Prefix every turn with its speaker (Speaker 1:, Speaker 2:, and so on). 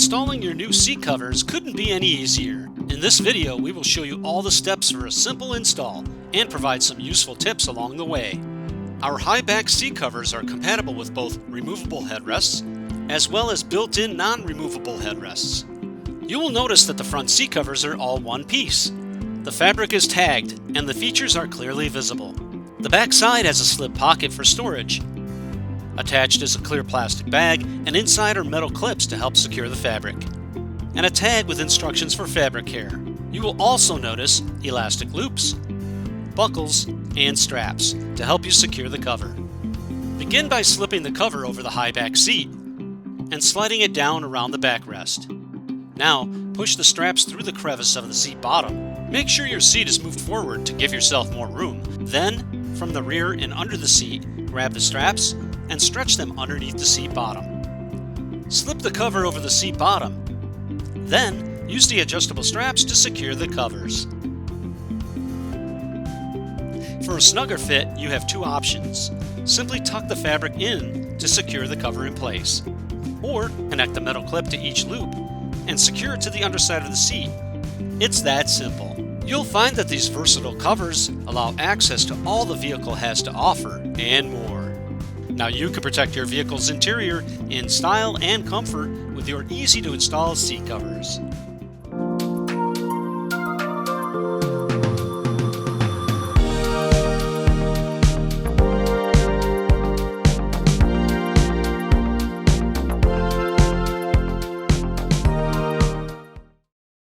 Speaker 1: Installing your new seat covers couldn't be any easier. In this video, we will show you all the steps for a simple install and provide some useful tips along the way. Our high-back seat covers are compatible with both removable headrests as well as built-in non-removable headrests. You will notice that the front seat covers are all one piece. The fabric is tagged and the features are clearly visible. The back side has a slip pocket for storage. Attached is a clear plastic bag, and inside are metal clips to help secure the fabric, and a tag with instructions for fabric care. You will also notice elastic loops, buckles, and straps to help you secure the cover. Begin by slipping the cover over the high back seat and sliding it down around the backrest. Now, push the straps through the crevice of the seat bottom. Make sure your seat is moved forward to give yourself more room. Then, from the rear and under the seat, grab the straps and stretch them underneath the seat bottom. Slip the cover over the seat bottom. Then, use the adjustable straps to secure the covers. For a snugger fit, you have two options. Simply tuck the fabric in to secure the cover in place, or connect the metal clip to each loop and secure it to the underside of the seat. It's that simple. You'll find that these versatile covers allow access to all the vehicle has to offer and more. Now you can protect your vehicle's interior in style and comfort with your easy-to-install seat covers.